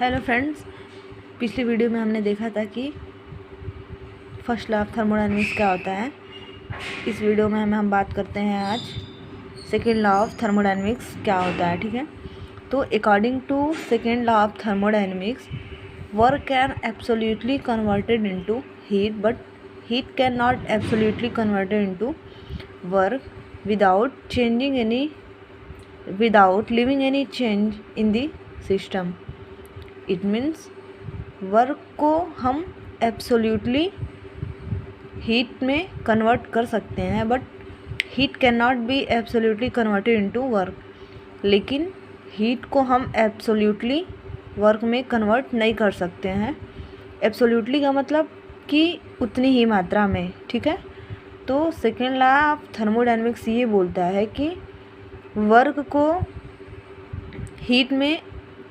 Hello friends, पिछली video में हमने देखा था कि फर्स्ट लॉ ऑफ थर्मोडायनेमिक्स क्या होता है। इस वीडियो में हम बात करते हैं आज सेकेंड लॉ ऑफ थर्मोडायनेमिक्स क्या होता है। ठीक है, तो according to second law of thermodynamics, work can absolutely converted into heat, but heat can not absolutely converted into work without leaving any change in the system. It means work को हम absolutely heat में convert कर सकते हैं, but heat can not be absolutely converted into work. लेकिन heat को हम absolutely work में कन्वर्ट नहीं कर सकते हैं। एब्सोल्यूटली का मतलब कि उतनी ही मात्रा में। ठीक है, तो सेकेंड लॉ ऑफ थर्मोडायनेमिक्स ये बोलता है कि वर्क को हीट में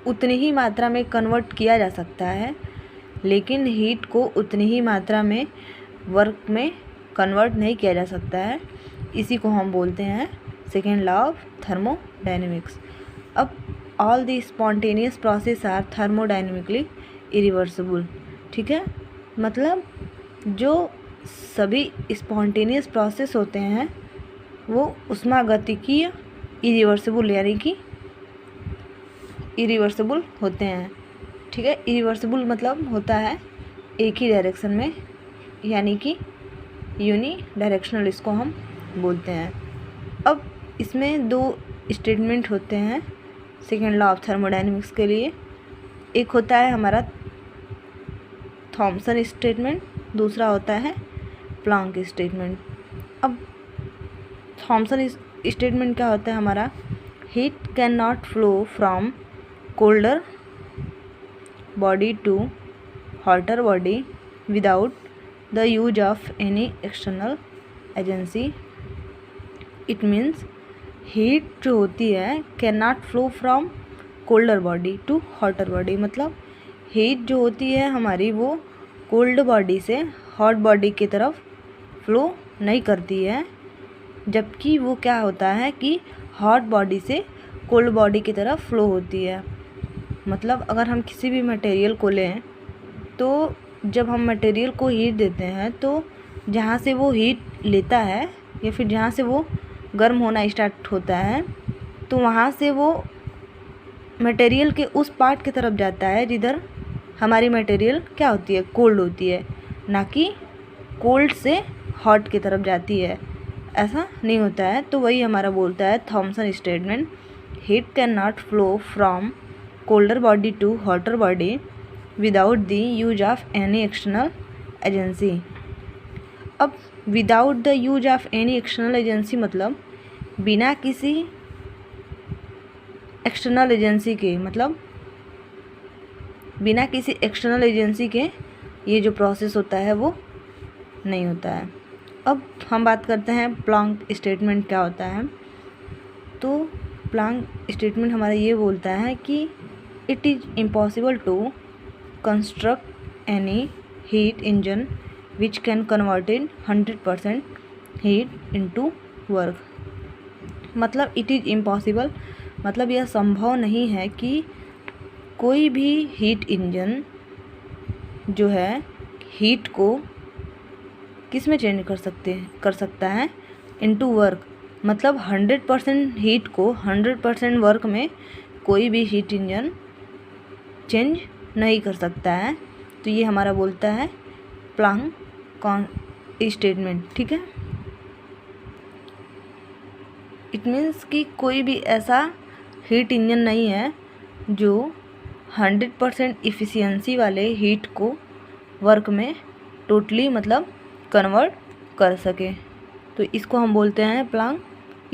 उतनी ही मात्रा में कन्वर्ट किया जा सकता है, लेकिन हीट को उतनी ही मात्रा में वर्क में कन्वर्ट नहीं किया जा सकता है। इसी को हम बोलते हैं सेकेंड लॉ ऑफ थर्मोडायनेमिक्स। अब all the spontaneous process are thermodynamically irreversible. ठीक है, मतलब जो सभी स्पॉन्टेनियस प्रोसेस होते हैं वो उष्मागतिकीय इरिवर्सिबल यानी कि इरिवर्सिबल होते हैं। ठीक है, इरिवर्सिबल मतलब होता है एक ही डायरेक्शन में, यानी कि यूनी डायरेक्शनल इसको हम बोलते हैं। अब इसमें दो स्टेटमेंट होते हैं सेकेंड लॉ ऑफ थर्मोडायनेमिक्स के लिए। एक होता है हमारा थॉमसन स्टेटमेंट, दूसरा होता है प्लांक स्टेटमेंट। अब थॉमसन स्टेटमेंट क्या होता है हमारा, heat can not flow from colder body to hotter body without the use of any external agency. It means heat जो होती है cannot flow from colder body to hotter body। मतलब heat जो होती है हमारी वो कोल्ड बॉडी से हॉट बॉडी की तरफ फ्लो नहीं करती है, जबकि वो क्या होता है कि हॉट बॉडी से कोल्ड बॉडी की तरफ फ्लो होती है। मतलब अगर हम किसी भी मटेरियल को लें तो जब हम मटेरियल को हीट देते हैं तो जहाँ से वो हीट लेता है या फिर जहाँ से वो गर्म होना स्टार्ट होता है, तो वहाँ से वो मटेरियल के उस पार्ट की तरफ जाता है जिधर हमारी मटेरियल क्या होती है, कोल्ड होती है, ना कि कोल्ड से हॉट की तरफ जाती है। ऐसा नहीं होता है। तो वही हमारा बोलता है Thomson statement, heat can not flow from colder body to hotter body without the use of any external agency। अब without the use of any external agency मतलब बिना किसी एक्सटर्नल एजेंसी के, मतलब बिना किसी एक्सटर्नल एजेंसी के ये जो प्रोसेस होता है वो नहीं होता है। अब हम बात करते हैं प्लांक स्टेटमेंट क्या होता है। तो प्लांक स्टेटमेंट हमारा ये बोलता है कि it is impossible to construct any heat engine which can convert in 100% heat into work। मतलब it is impossible मतलब यह संभव नहीं है कि कोई भी हीट इंजन जो है हीट को किस में चेंज कर सकता है, इनटू वर्क। मतलब 100% हीट को 100% वर्क में कोई भी हीट इंजन चेंज नहीं कर सकता है। तो ये हमारा बोलता है प्लांक स्टेटमेंट। ठीक है, इट मीन्स कि कोई भी ऐसा हीट इंजन नहीं है जो 100% इफ़िशियंसी वाले हीट को वर्क में टोटली मतलब कन्वर्ट कर सके। तो इसको हम बोलते हैं प्लांक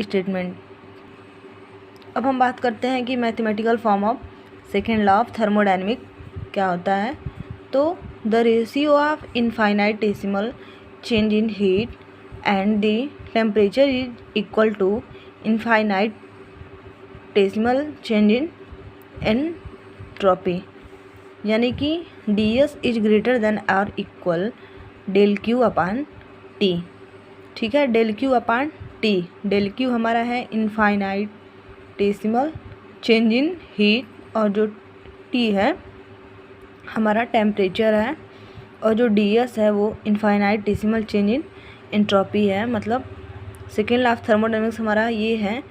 स्टेटमेंट। अब हम बात करते हैं कि mathematical form of second law of thermodynamic क्या होता है। तो the ratio of infinitesimal change in heat and the temperature is equal to infinitesimal change in entropy, यानी कि ds इज ग्रेटर देन और equal del Q upon T. ठीक है, del Q upon T, del Q हमारा है infinitesimal change in heat और जो T है हमारा टेम्परेचर है और जो ds है वो infinite decimal change in entropy है। मतलब सेकेंड लॉ ऑफ थर्मोडायनेमिक्स हमारा ये है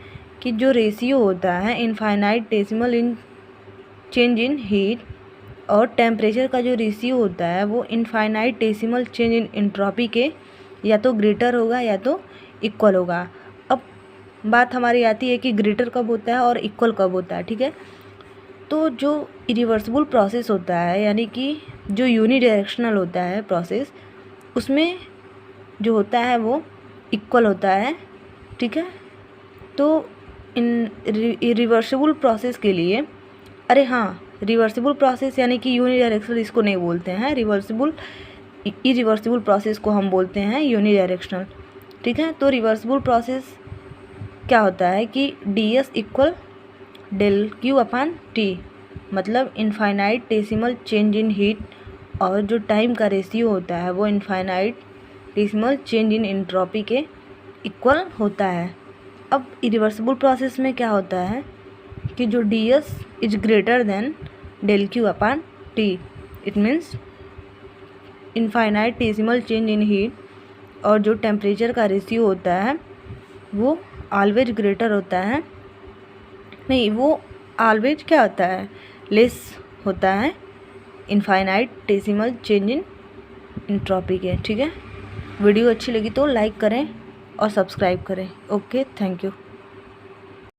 कि जो रेशियो होता है infinite decimal in change in heat और टेम्परेचर का जो रेशियो होता है वो infinite decimal change in entropy के या तो ग्रेटर होगा या तो इक्वल होगा। अब बात हमारी आती है कि ग्रेटर कब होता है और इक्वल कब होता है, ठीक है। तो जो इरिवर्सिबल प्रोसेस होता है यानी कि जो यूनिडायरेक्शनल होता है प्रोसेस, उसमें जो होता है वो इक्वल होता है, ठीक है। तो इन रिवर्सिबल प्रोसेस के लिए, अरे हाँ, रिवर्सिबल प्रोसेस यानी कि यूनिडायरेक्शनल इसको नहीं बोलते हैं, इरिवर्सिबल प्रोसेस को हम बोलते हैं यूनिडायरेक्शनल, ठीक है। तो रिवर्सिबल प्रोसेस क्या होता है कि ds equal del Q upon t, मतलब infinite decimal change in heat और जो टाइम का रेशियो होता है वो infinite decimal change in entropy के इक्वल होता है। अब इरिवर्सिबल प्रोसेस में क्या होता है कि जो ds is greater than del Q upon T, it means infinite decimal change in heat और जो टेम्परेचर का रेशियो होता है वो ऑलवेज ग्रेटर होता है, नहीं वो ऑलवेज क्या होता है, लेस होता है infinite decimal change in entropy के, ठीक है। वीडियो अच्छी लगी तो लाइक करें और सब्सक्राइब करें। Okay, thank you.